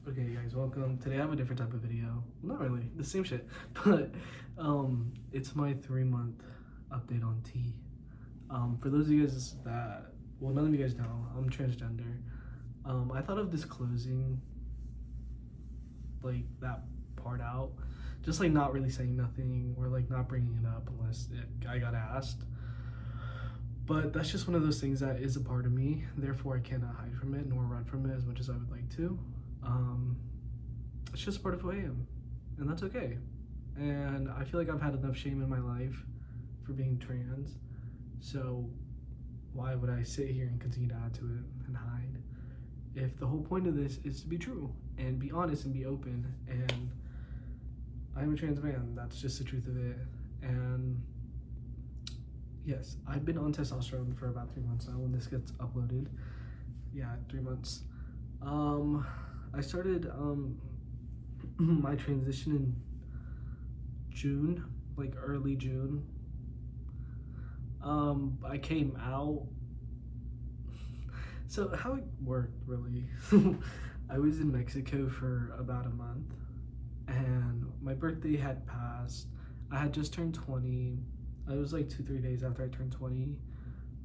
Okay, guys, welcome. Today I have a different type of video. Not really, the same shit, but it's my 3-month update on T. For those of you guys that, well, none of you guys know, I'm transgender. I thought of disclosing like that part out, just like not really saying nothing or like not bringing it up unless I got asked. But that's just one of those things that is a part of me. Therefore, I cannot hide from it nor run from it as much as I would like to. It's just part of who I am, and that's okay. And I feel like I've had enough shame in my life for being trans, so why would I sit here and continue to add to it and hide if the whole point of this is to be true and be honest and be open? And I'm a trans man, that's just the truth of it. And yes, I've been on testosterone for about 3 months now when this gets uploaded. Yeah, 3 months. I started my transition in June, like early June. I came out. So how it worked really, I was in Mexico for about a month and my birthday had passed. I had just turned 20. It was like 2-3 days after I turned 20.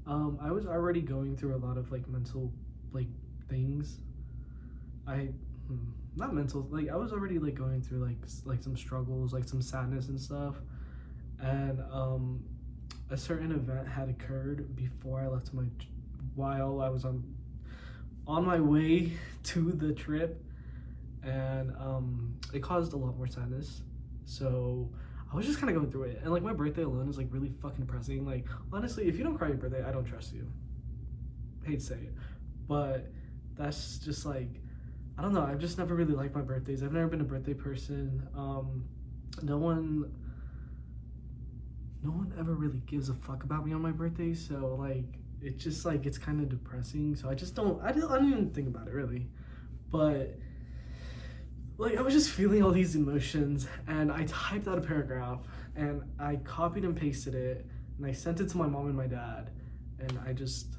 I was already going through a lot of like mental like things. Not mental, like I was already like going through like some struggles, like some sadness and stuff. And a certain event had occurred before I left while I was on my way to the trip, and it caused a lot more sadness. So I was just kind of going through it, and like my birthday alone is like really fucking depressing. Like honestly, if you don't cry your birthday, I don't trust you. Hate to say it, but that's just like, I don't know. I've just never really liked my birthdays. I've never been a birthday person. No one ever really gives a fuck about me on my birthday. So like, it's just like, it's kind of depressing. So I don't even think about it really. But like, I was just feeling all these emotions, and I typed out a paragraph and I copied and pasted it and I sent it to my mom and my dad, and I just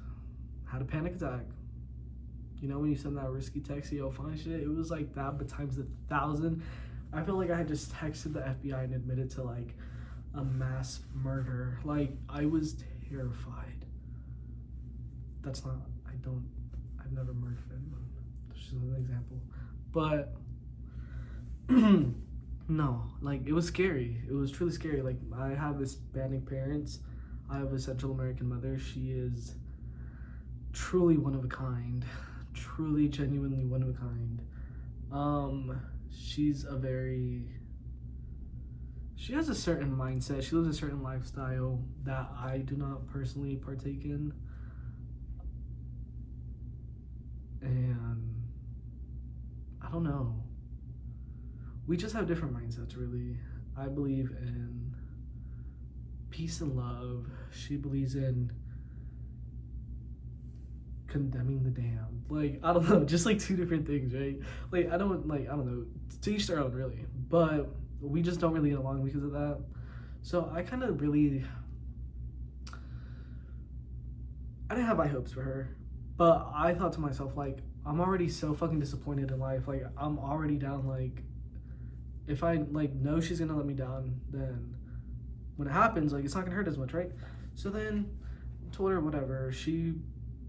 had a panic attack. You know when you send that risky text, yo, find shit? It was like that, but times 1,000. I felt like I had just texted the FBI and admitted to like a mass murder. Like, I was terrified. I've never murdered anyone. That's just an example. But, no, like, it was scary. It was truly scary. Like, I have Hispanic parents. I have a Central American mother. She is truly one of a kind. Truly, genuinely one of a kind. She has a certain mindset. She lives a certain lifestyle that I do not personally partake in. And I don't know. We just have different mindsets, really. I believe in peace and love. She believes in condemning the damned. Like, I don't know, just like two different things, right? Like, I don't know, to each their own, really. But we just don't really get along because of that. So I kind of really, I didn't have high hopes for her, but I thought to myself, like, I'm already so fucking disappointed in life. Like, I'm already down. Like, if I like know she's gonna let me down, then when it happens, like, it's not gonna hurt as much, right? So then I told her whatever. She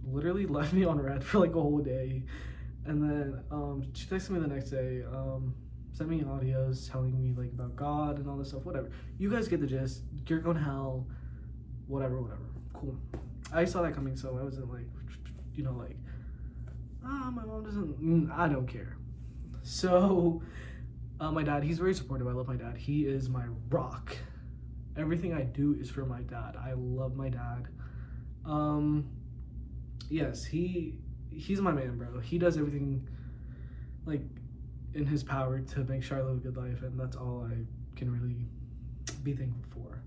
literally left me on red for like a whole day, and then she texted me the next day, sent me audios telling me like about God and all this stuff. Whatever, you guys get the gist. You're going to hell, whatever, cool. I saw that coming, so I wasn't like, like, my mom doesn't, I don't care. So my dad, he's very supportive. I love my dad. He is my rock. Everything I do is for my dad. I love my dad. Yes, he's my man, bro. He does everything like in his power to make sure I live a good life, and that's all I can really be thankful for,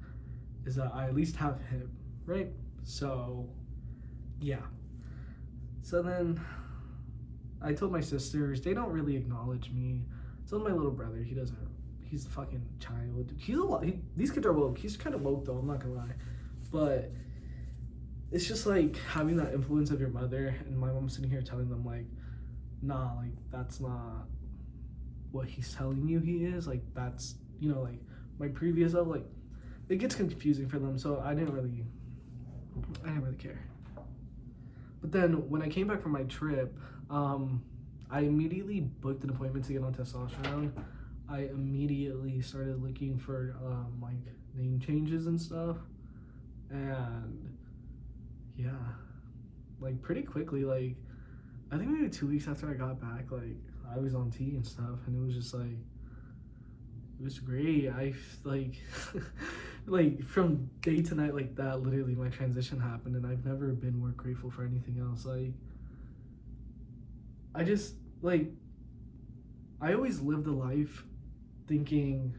is that I at least have him, right? So yeah. So then I told my sisters. They don't really acknowledge me. I told my little brother. He's a fucking child. These kids are woke. He's kind of woke though, I'm not gonna lie. But it's just like having that influence of your mother, and my mom sitting here telling them like, nah, like that's not what he's telling you he is, like that's, you know, like my previous self, like it gets confusing for them. So I didn't really care. But then when I came back from my trip, I immediately booked an appointment to get on testosterone. I immediately started looking for like name changes and stuff, and yeah, like pretty quickly, like I think maybe 2 weeks after I got back, like I was on T and stuff, and it was just like it was great. I like like from day to night like that, literally my transition happened, and I've never been more grateful for anything else. Like I just like I always lived a life thinking,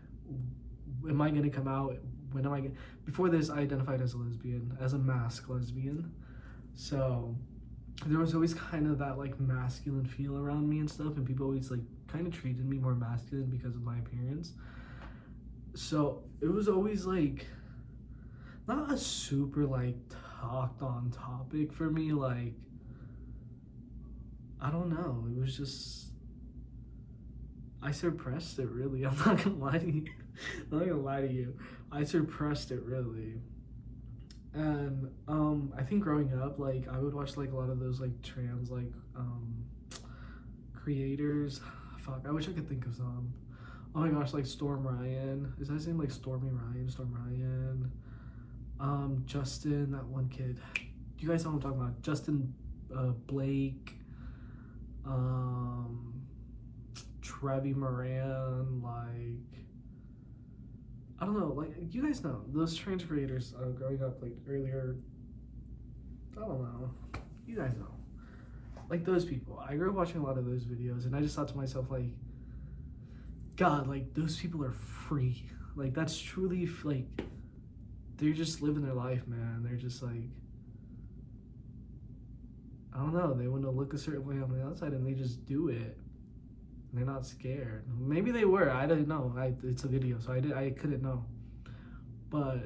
am I gonna come out? When am I gonna? Before this, I identified as a lesbian, as a mask lesbian. So there was always kind of that like masculine feel around me and stuff, and people always like kind of treated me more masculine because of my appearance. So it was always like not a super like talked on topic for me. Like I don't know, it was just I suppressed it really. I'm not gonna lie to you. I'm not gonna lie to you. I suppressed it really. And I think growing up, like I would watch like a lot of those like trans like creators. Fuck, I wish I could think of some. Oh my gosh, like Storm Ryan. Is that his name? Like Stormy Ryan, Storm Ryan. Justin, that one kid. You guys know what I'm talking about. Justin Blake. Trevi Moran, like I don't know, like you guys know those trans creators growing up like earlier. I don't know, you guys know, like those people. I grew up watching a lot of those videos, and I just thought to myself, like, God, like those people are free. Like that's truly like they're just living their life, man. They're just like, I don't know, they want to look a certain way on the outside, and they just do it. They're not scared. Maybe they were. I don't know. It's a video, so I couldn't know. But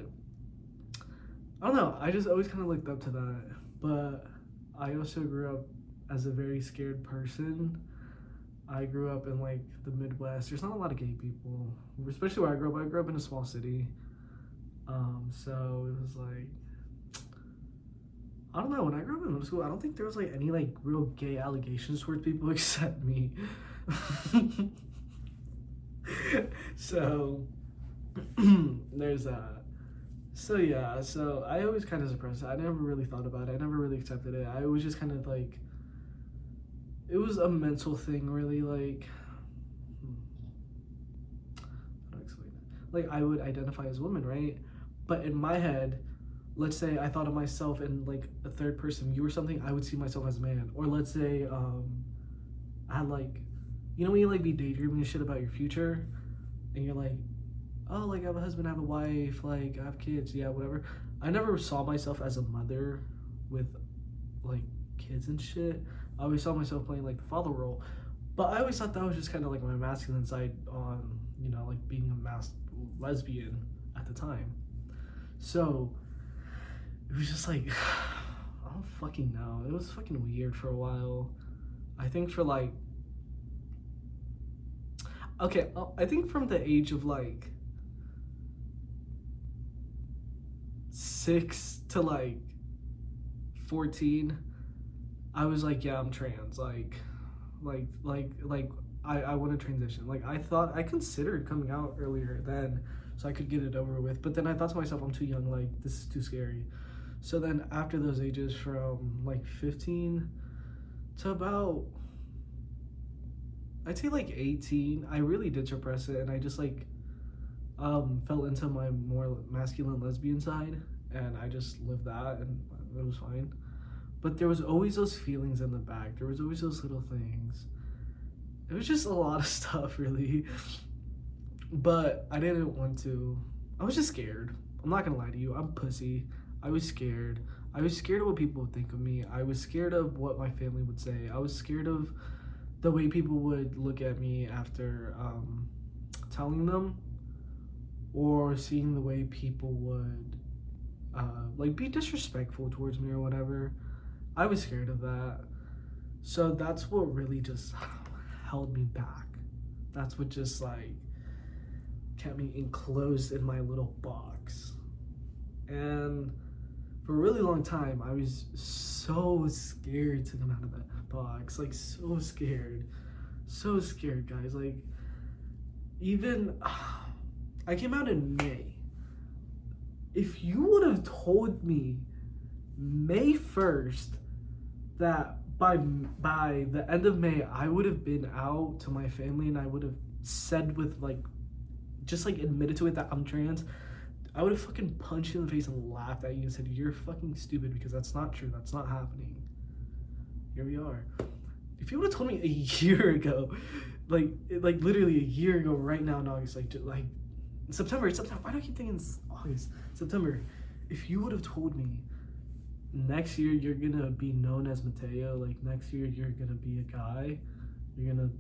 I don't know. I just always kind of looked up to that. But I also grew up as a very scared person. I grew up in like the Midwest. There's not a lot of gay people, especially where I grew up. I grew up in a small city. So it was like, I don't know. When I grew up in middle school, I don't think there was like any like real gay allegations towards people except me. So there's that. So yeah, so I always kind of suppressed it. I never really thought about it. I never really accepted it. I was just kind of like, it was a mental thing, really. Like, how do I explain it? Like, I would identify as a woman, right? But in my head, let's say I thought of myself in like a third person view or something, I would see myself as a man. Or let's say I had like, you know when you like be daydreaming and shit about your future, and you're like, oh, like I have a husband, I have a wife, like I have kids, yeah, whatever. I never saw myself as a mother with like kids and shit. I always saw myself playing like the father role, but I always thought that was just kind of like my masculine side on, you know, like being a lesbian at the time. So it was just like, I don't fucking know. It was fucking weird for a while. I think for like, okay, I think from the age of like 6 to like 14, I was like, yeah, I'm trans. Like I want to transition. Like I considered coming out earlier then, so I could get it over with. But then I thought to myself, I'm too young. Like this is too scary. So then after those ages, from like 15 to about, I'd say like 18, I really did suppress it, and I just like fell into my more masculine lesbian side, and I just lived that, and it was fine. But there was always those feelings in the back. There was always those little things. It was just a lot of stuff, really. But I didn't want to. I was just scared. I'm not gonna lie to you. I'm pussy. I was scared. I was scared of what people would think of me. I was scared of what my family would say. I was scared of the way people would look at me after telling them, or seeing the way people would like be disrespectful towards me or whatever. I was scared of that. So that's what really just held me back That's what just like kept me enclosed in my little box. And for a really long time, I was so scared to come out of that box. Like, so scared. So scared, guys. Like, even I came out in May. If you would have told me May 1st that by the end of May I would have been out to my family and I would have said with like just like admitted to it that I'm trans, I would have fucking punched you in the face and laughed at you and said you're fucking stupid, because that's not true. That's not happening. Here we are. If you would have told me a year ago, like literally a year ago right now in August, like September, why do I keep thinking it's August? September. If you would have told me next year you're gonna be known as Mateo, like next year you're gonna be a guy, you're gonna,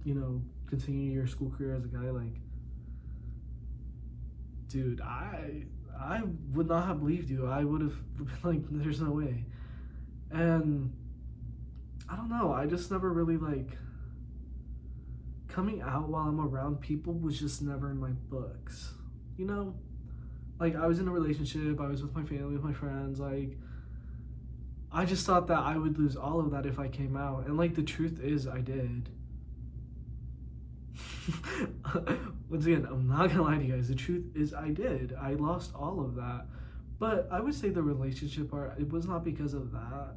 you know, continue your school career as a guy, like, dude, I would not have believed you. I would have been like, there's no way. And I don't know, I just never really like coming out while I'm around people was just never in my books, you know? Like, I was in a relationship, I was with my family, with my friends, like, I just thought that I would lose all of that if I came out, and like, the truth is, I did. Once again, I'm not gonna lie to you guys, the truth is I did. I lost all of that. But I would say the relationship part, it was not because of that.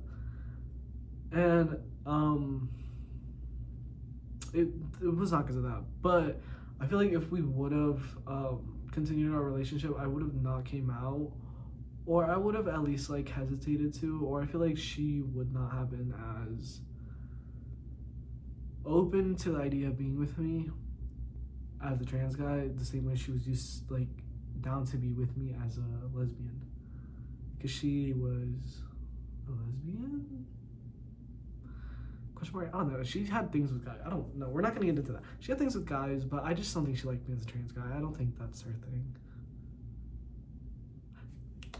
And it was not because of that. But I feel like if we would have continued our relationship, I would have not came out, or I would have at least like hesitated to, or I feel like she would not have been as open to the idea of being with me as a trans guy, the same way she was just like down to be with me as a lesbian, because she was a lesbian? Question mark? I don't know. She had things with guys. I don't know. We're not gonna get into that. She had things with guys, but I just don't think she liked me as a trans guy. I don't think that's her thing.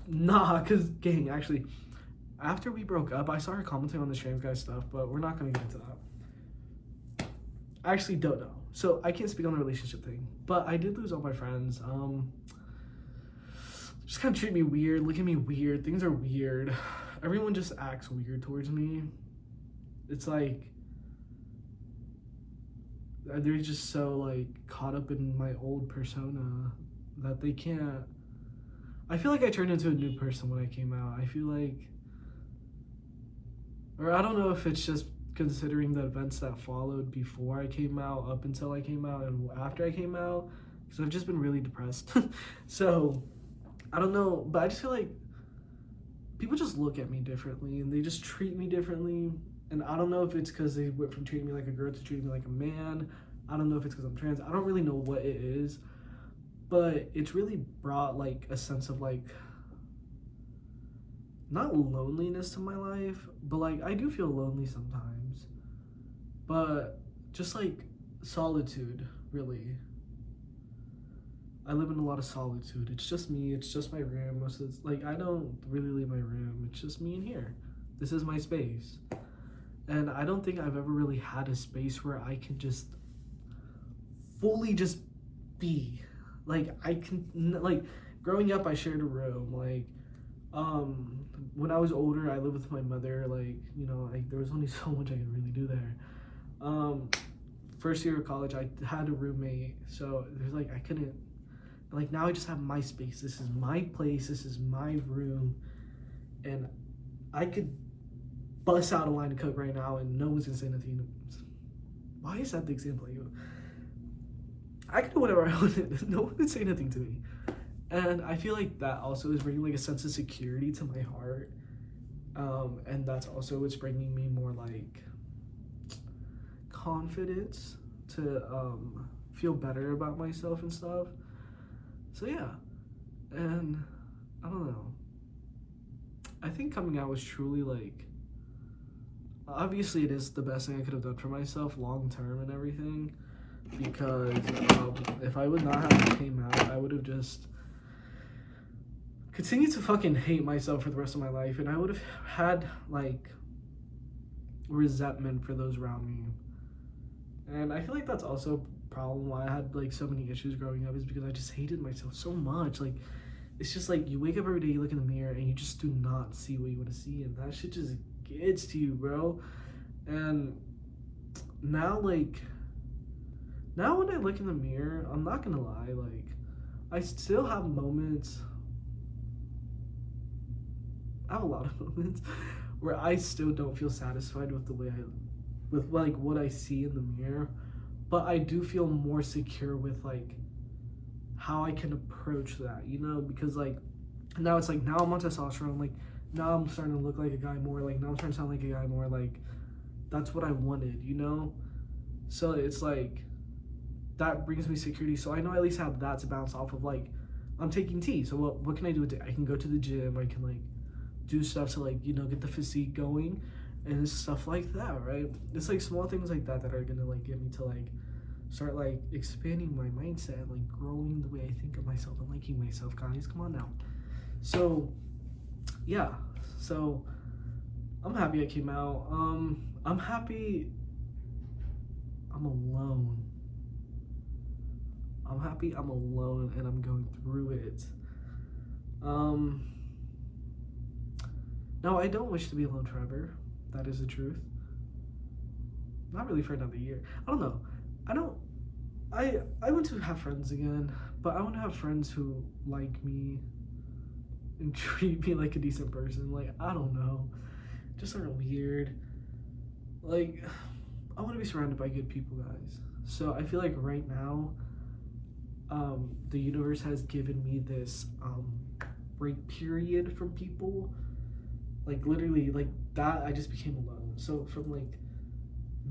Nah, because gang, actually, after we broke up, I saw her commenting on the trans guy stuff, but we're not gonna get into that. I actually don't know, so I can't speak on the relationship thing, but I did lose all my friends. Just kind of treat me weird, look at me weird, things are weird. Everyone just acts weird towards me. It's like they're just so like caught up in my old persona that they can't. I feel like I turned into a new person when I came out. I feel like, or I don't know if it's just considering the events that followed before I came out, up until I came out, and after I came out, because I've just been really depressed. So I don't know, but I just feel like people just look at me differently and they just treat me differently. And I don't know if it's because they went from treating me like a girl to treating me like a man. I don't know if it's because I'm trans. I don't really know what it is, but it's really brought like a sense of like, not loneliness to my life, but like I do feel lonely sometimes, but just like solitude, really. I live in a lot of solitude. It's just me, it's just my room. Most of the, like, I don't really leave my room. It's just me in here. This is my space. And I don't think I've ever really had a space where I can just fully just be. Like, I can, like, growing up, I shared a room. Like, when I was older, I lived with my mother. Like, you know, like, there was only so much I could really do there. First year of college, I had a roommate. So there's like, I couldn't, like, now I just have my space. This is my place. This is my room. And I could bust out a line of coke right now and no one's gonna say nothing. Why is that the example? I can do whatever I want. No one would say nothing to me. And I feel like that also is bringing like a sense of security to my heart. And that's also what's bringing me more like confidence to feel better about myself and stuff. So yeah, and I don't know. I think coming out was truly like, obviously it is the best thing I could have done for myself long term and everything, because if I would not have came out, I would have just continued to fucking hate myself for the rest of my life, and I would have had like resentment for those around me. And I feel like that's also a problem why I had like so many issues growing up, is because I just hated myself so much. Like, it's just like you wake up every day, you look in the mirror, and you just do not see what you want to see, and that shit just gets to you, bro. And now, like, now when I look in the mirror, I'm not gonna lie, like, I still have moments. I have a lot of moments where I still don't feel satisfied with the way with like what I see in the mirror, but I do feel more secure with like how I can approach that, you know, because like now it's like now I'm on testosterone, like now I'm starting to look like a guy more, like now I'm starting to sound like a guy more, like that's what I wanted, you know. So it's like that brings me security, so I know I at least have that to bounce off of. Like, I'm taking T, so what can I do with it? I can go to the gym, I can like do stuff to like, you know, get the physique going and stuff like that, right? It's like small things like that that are gonna like get me to like start like expanding my mindset and like growing the way I think of myself and liking myself, guys. Come on now. So yeah, so I'm happy I came out. I'm happy I'm alone. I'm happy I'm alone and I'm going through it. No, I don't wish to be alone forever. That is the truth. Not really for another year. I don't know. I want to have friends again, but I want to have friends who like me and treat me like a decent person. Like, I don't know. Just sort of weird. Like, I want to be surrounded by good people, guys. So I feel like right now, the universe has given me this break period from people. Like, literally, like that, I just became alone. So from like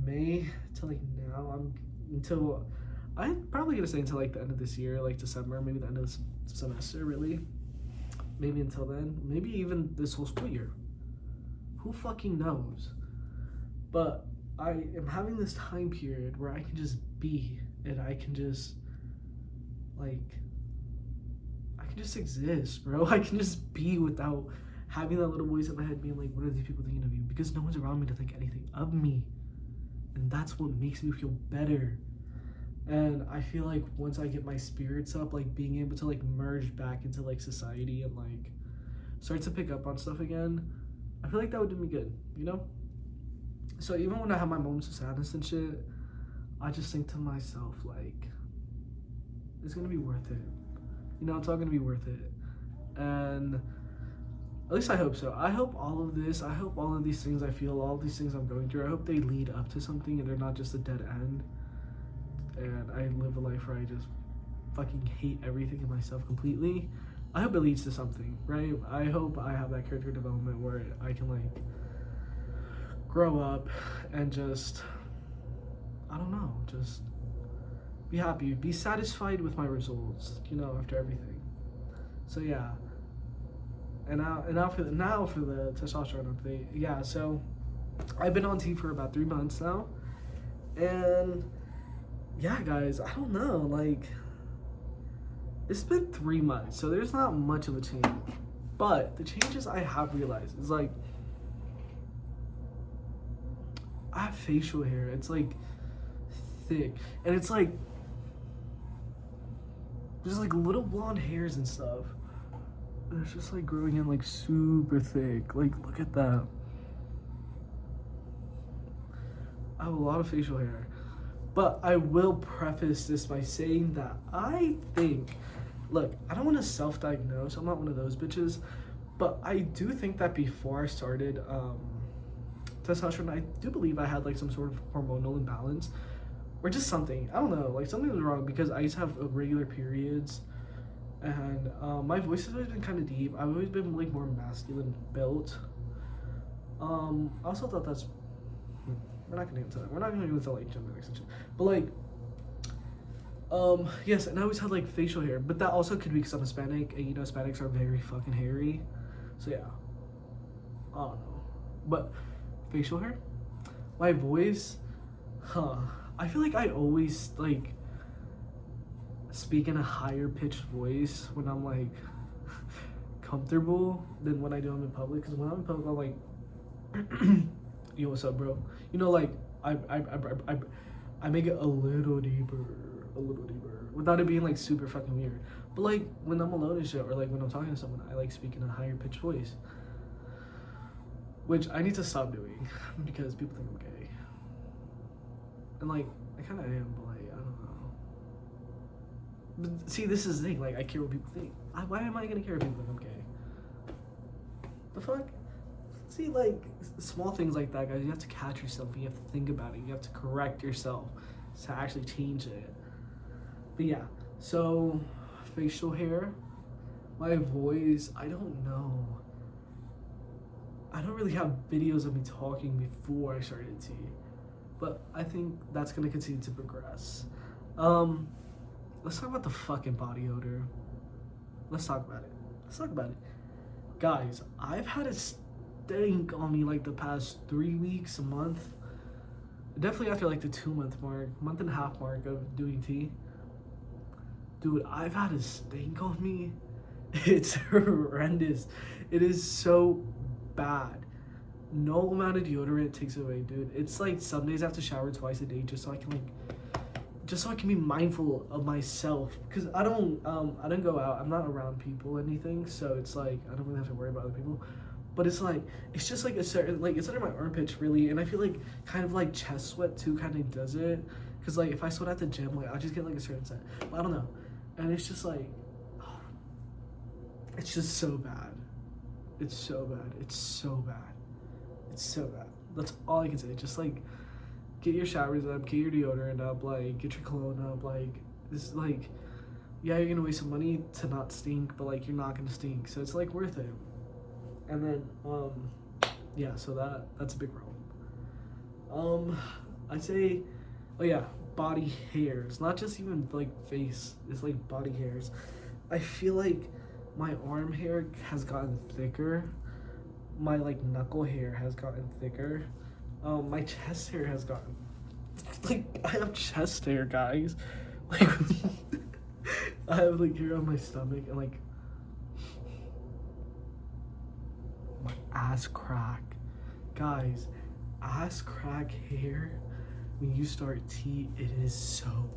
May to like now, I'm probably gonna say until like the end of this year, like December, maybe the end of the semester, really. Maybe until then, maybe even this whole school year. Who fucking knows? But I am having this time period where I can just be, and I can just exist, bro. I can just be without having that little voice in my head being like, what are these people thinking of you? Because no one's around me to think anything of me. And that's what makes me feel better. And I feel like once I get my spirits up, like being able to like merge back into like society and like start to pick up on stuff again, I feel like that would do me good, you know? So even when I have my moments of sadness and shit, I just think to myself, like, it's gonna be worth it. You know, it's all gonna be worth it. And at least I hope so. I hope all of this, I hope all of these things I feel, all of these things I'm going through, I hope they lead up to something and they're not just a dead end. And I live a life where I just fucking hate everything in myself completely. I hope it leads to something, right? I hope I have that character development where I can like grow up and just, I don't know, just be happy, be satisfied with my results, you know, after everything. So yeah. And now for the testosterone update. Yeah, so I've been on T for about 3 months now. And yeah, guys, I don't know, like, it's been 3 months, so there's not much of a change. But the changes I have realized is like, I have facial hair. It's like thick, and it's like there's like little blonde hairs and stuff. And it's just like growing in like super thick. Like, look at that. I have a lot of facial hair. But I will preface this by saying that I think, look, I don't want to self-diagnose. I'm not one of those bitches. But I do think that before I started testosterone, I do believe I had like some sort of hormonal imbalance. Or just something. I don't know. Like, something was wrong because I used to have irregular periods. And my voice has always been kind of deep. I've always been like more masculine built. I also thought that's... We're not gonna get into that. We're not gonna get into like genetics and shit. But like, yes, and I always had like facial hair, but that also could be because I'm Hispanic, and you know Hispanics are very fucking hairy. So yeah, I don't know. But facial hair, my voice, I feel like I always like speak in a higher pitched voice when I'm like comfortable than when I do them in public. Because when I'm in public, I'm like, yo, what's up, bro? You know, like I I make it a little deeper, without it being like super fucking weird. But like when I'm alone and shit, or like when I'm talking to someone, I like speak in a higher pitched voice, which I need to stop doing because people think I'm gay. And like I kind of am, but like I don't know. But see, this is the thing. Like I care what people think. Why am I gonna care if people think I'm gay? The fuck? See, like small things like that, guys. You have to catch yourself. You have to think about it. You have to correct yourself to actually change it. But yeah, so facial hair, my voice, I don't know. I don't really have videos of me talking before I started tea, but I think that's gonna continue to progress. Let's talk about the fucking body odor. Let's talk about it. Guys, I've had a stink on me like the past 3 weeks, a month. Definitely after like the 2-month mark, month and a half mark of doing tea. Dude, I've had a stink on me. It's horrendous. It is so bad. No amount of deodorant takes it away, dude. It's like some days I have to shower twice a day just so I can be mindful of myself. Cause I don't go out. I'm not around people or anything, so it's like I don't really have to worry about other people. But it's like it's just like a certain like it's under my armpits really, and I feel like kind of like chest sweat too kind of does it. Cause like if I sweat at the gym, like I just get like a certain scent. But I don't know. And it's just like, it's just so bad. It's so bad. That's all I can say. Just like, get your showers up, get your deodorant up, like, get your cologne up, like, this like, yeah, you're gonna waste some money to not stink, but like, you're not gonna stink. So it's like worth it. And then, yeah, so that's a big problem. I'd say, oh yeah, body hairs, not just even like face, it's like body hairs. I feel like my arm hair has gotten thicker, my like knuckle hair has gotten thicker, my chest hair has gotten like I have chest hair, guys. Like I have like hair on my stomach and like my ass crack, guys. Ass crack hair when you start tea, it is so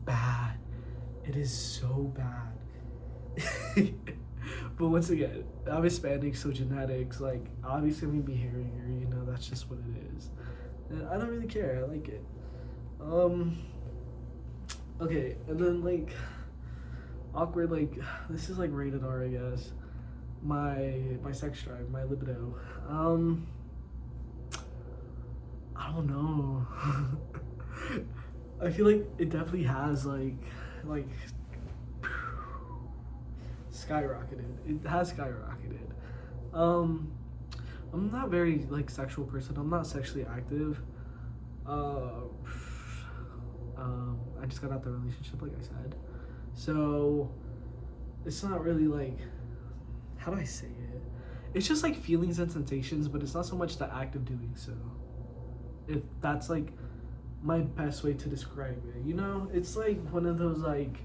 bad. But once again, I'm Hispanic, so genetics, like obviously I'm gonna be hairier, you know, that's just what it is. And I don't really care, I like it. Okay, and then like awkward, like this is like rated R, I guess. My sex drive, my libido. I don't know. I feel like it definitely has like skyrocketed. It has skyrocketed. I'm not very like sexual person. I'm not sexually active. I just got out the relationship, like I said. So it's not really like, how do I say it? It's just like feelings and sensations, but it's not so much the act of doing so. If that's like my best way to describe it, you know? It's like one of those like,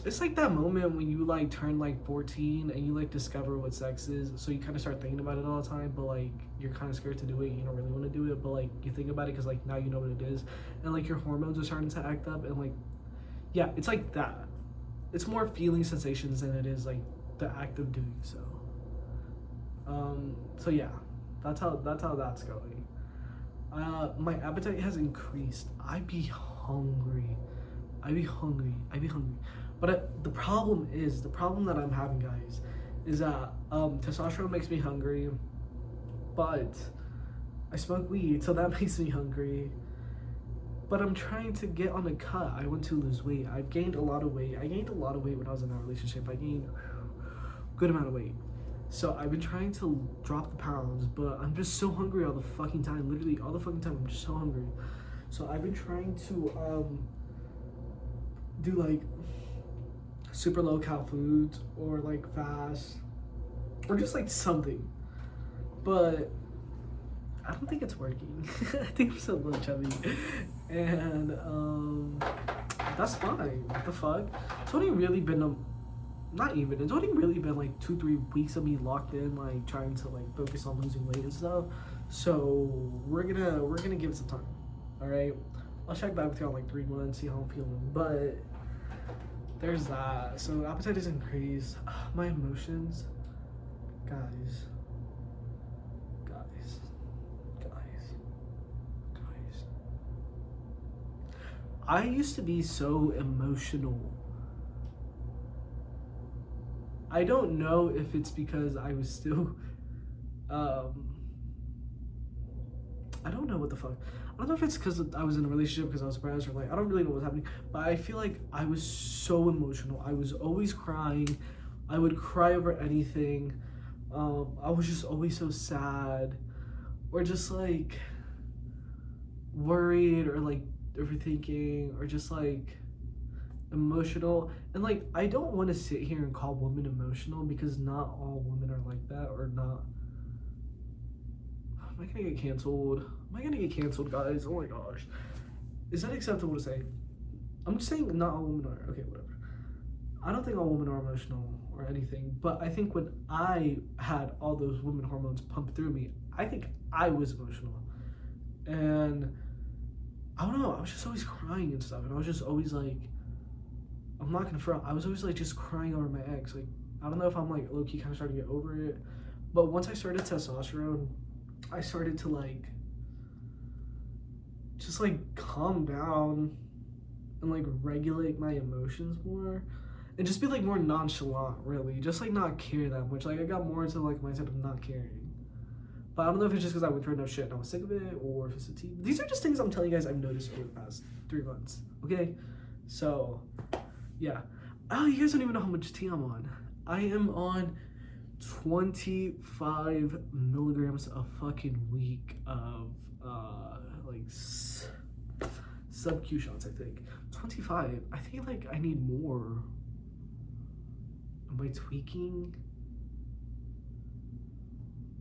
it's like that moment when you like turn like 14 and you like discover what sex is, so you kind of start thinking about it all the time, but like you're kind of scared to do it, you don't really want to do it, but like you think about it because like now you know what it is, and like your hormones are starting to act up, and like yeah, it's like that. It's more feeling sensations than it is like the act of doing so. So yeah, that's how that's going. My appetite has increased. I be hungry. But the problem that I'm having, guys, is that testosterone makes me hungry, but I smoke weed, so that makes me hungry. But I'm trying to get on a cut. I want to lose weight. I've gained a lot of weight. I gained a lot of weight when I was in that relationship. I gained a good amount of weight. So I've been trying to drop the pounds, but I'm just so hungry all the fucking time. Literally all the fucking time, I'm just so hungry. So I've been trying to do like super low cal foods or like fast or just like something. But I don't think it's working. I think I'm still a little chubby. And that's fine. What the fuck? It's only really been it's only really been like 2-3 weeks of me locked in, like trying to like focus on losing weight and stuff. So we're gonna give it some time. All right. I'll check back with y'all in like 3 months, see how I'm feeling. But there's that. So appetite is increased. My emotions, guys. I used to be so emotional. I don't know if it's because I was still, I don't know what the fuck. I don't know if it's because I was in a relationship, because I was depressed, or like, I don't really know what's happening. But I feel like I was so emotional. I was always crying. I would cry over anything. I was just always so sad, or just like worried, or like overthinking, or just like emotional. And like, I don't want to sit here and call women emotional, because not all women are like that, or not. Am I gonna get canceled? Am I gonna get canceled, guys? Oh my gosh. Is that acceptable to say? I'm just saying not all women are. Okay, whatever. I don't think all women are emotional or anything, but I think when I had all those women hormones pumped through me, I think I was emotional. And I don't know, I was just always crying and stuff, and I was just always like, I'm not gonna front, I was always like just crying over my ex. Like, I don't know if I'm like low-key kind of starting to get over it, but once I started testosterone, I started to like just like calm down and like regulate my emotions more, and just be like more nonchalant, really, just like not care that much. Like, I got more into like mindset of not caring. But I don't know if it's just because I went through enough shit and I was sick of it, or if it's a tea. These are just things I'm telling you guys I've noticed over the past 3 months. Okay, so yeah. Oh, you guys don't even know how much tea I'm on. I am on 25 milligrams a fucking week of like sub-Q shots, I think. 25. I think like I need more. Am I tweaking?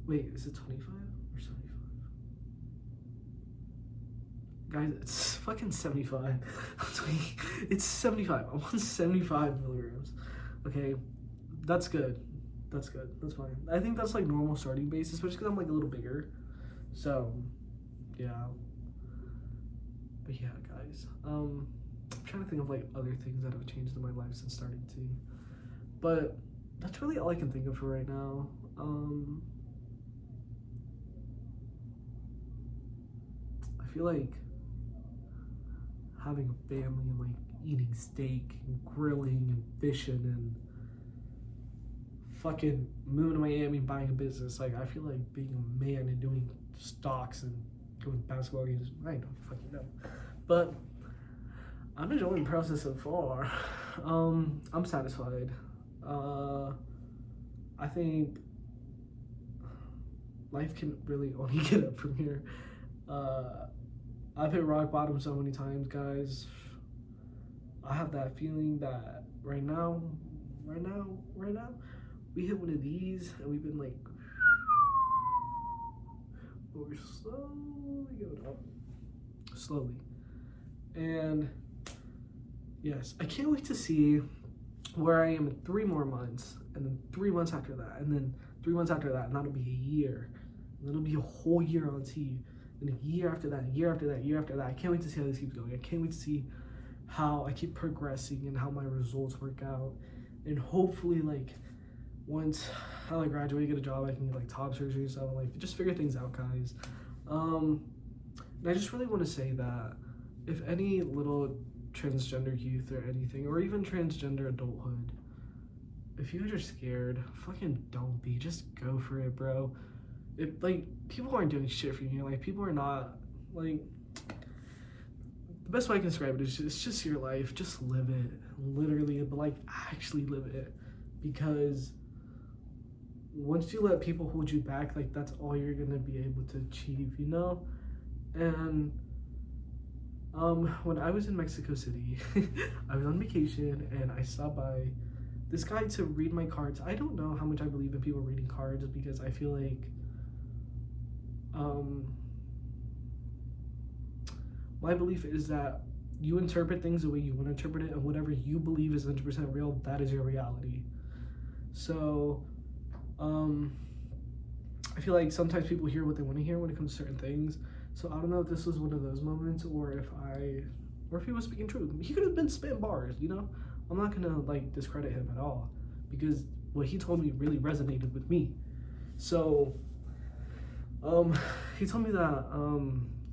Wait, is it 25 or 75? Guys, it's fucking 75. It's 75. I'm on 75 milligrams. Okay, that's good. That's good. That's fine. I think that's like normal starting base, especially because I'm like a little bigger. So, yeah. But yeah, guys. I'm trying to think of like other things that have changed in my life since starting tea. But that's really all I can think of for right now. I feel like having a family and like eating steak and grilling and fishing and fucking moving to Miami and buying a business, like I feel like being a man and doing stocks and going to basketball games, I don't fucking know. But I'm enjoying the process so far. I'm satisfied. I think life can really only get up from here. I've hit rock bottom so many times, guys. I have that feeling that right now, we hit one of these and we've been like, but we're slowly going up. Slowly. And yes, I can't wait to see where I am in 3 more months, and then 3 months after that, and then 3 months after that, and that'll be a year. And then it'll be a whole year on T. And a year after that, year after that, year after that. I can't wait to see how this keeps going. I can't wait to see how I keep progressing and how my results work out. And hopefully, like, once I like graduate, get a job, I can get like top surgery and stuff, and like just figure things out, guys. And I just really want to say that if any little transgender youth or anything, or even transgender adulthood, if you guys are scared, fucking don't be. Just go for it, bro. It, like, people aren't doing shit for you. Like, people are not, like, the best way I can describe it is it's just your life. Just live it, literally, but like actually live it, because once you let people hold you back, like, that's all you're gonna be able to achieve, you know? And when I was in Mexico City, I was on vacation and I stopped by this guy to read my cards. I don't know how much I believe in people reading cards, because I feel like my belief is that you interpret things the way you want to interpret it, and whatever you believe is 100% real, that is your reality. So I I feel like sometimes people hear what they want to hear when it comes to certain things. So I don't know if this was one of those moments, or if he was speaking truth. He could have been spitting bars, you know. I'm not gonna like discredit him at all, because what he told me really resonated with me. So, he told me that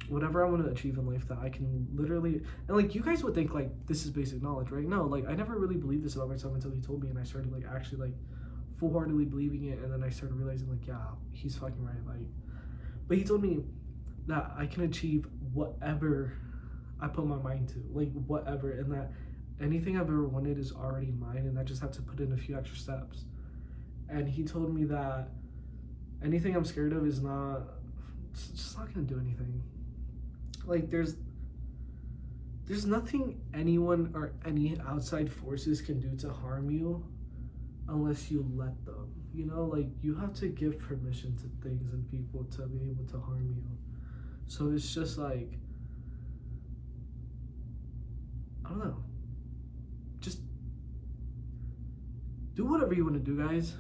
whatever I want to achieve in life, that I can literally, and like you guys would think like this is basic knowledge, right? No, like I never really believed this about myself until he told me, and I started like actually like full-heartedly believing it, and then I started realizing like, yeah, he's fucking right. Like, but he told me that I can achieve whatever I put my mind to, like whatever, and that anything I've ever wanted is already mine, and I just have to put in a few extra steps. And he told me that anything I'm scared of is not, it's just not gonna do anything. Like there's nothing anyone or any outside forces can do to harm you unless you let them. You know, like you have to give permission to things and people to be able to harm you. So it's just like, I don't know. Just do whatever you want to do, guys,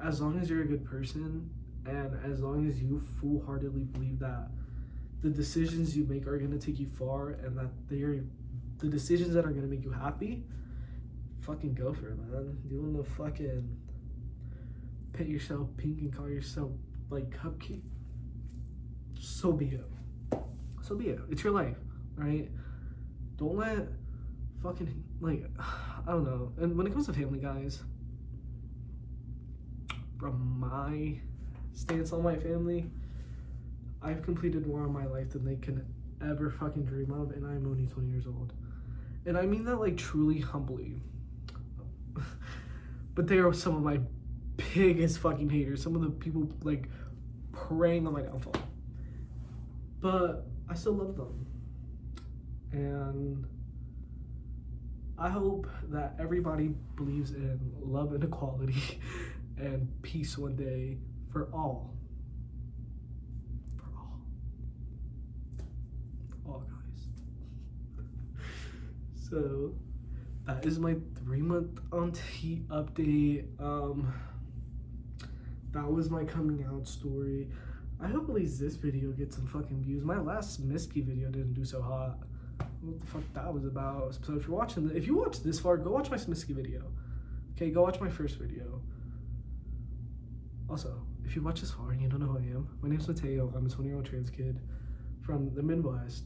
as long as you're a good person, and as long as you full-heartedly believe that the decisions you make are going to take you far, and that they're the decisions that are going to make you happy. Fucking go for it, man. You want to fucking paint yourself pink and call yourself like cupcake? So be it. So be it. It's your life, right? Don't let fucking, like, I don't know. And when it comes to family, guys, from my stance on my family, I've completed more in my life than they can ever fucking dream of, and I'm only 20 years old. And I mean that like truly humbly. But they are some of my biggest fucking haters. Some of the people like preying on my downfall. But I still love them. And I hope that everybody believes in love and equality and peace one day for all. For all. For all, guys. So that is my 3-month on T update. That was my coming out story. I hope at least this video gets some fucking views. My last Misky video didn't do so hot. What the fuck that was about. So if you're watching, if you watch this far, go watch my Misky video. Okay, go watch my first video. Also, if you watch this far and you don't know who I am, my name's Mateo. I'm a 20-year-old trans kid from the Midwest.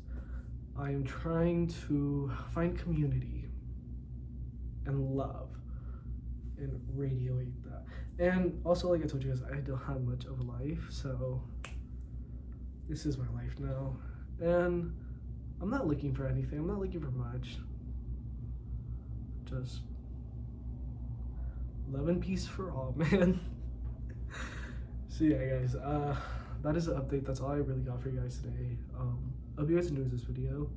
I am trying to find community and love and radiate that. And also, like I told you guys, I don't have much of a life, so this is my life now. And I'm not looking for anything. I'm not looking for much. Just love and peace for all, man. So yeah, guys, that is the update. That's all I really got for you guys today. Hope you guys enjoyed this video.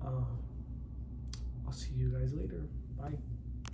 I'll see you guys later. Bye.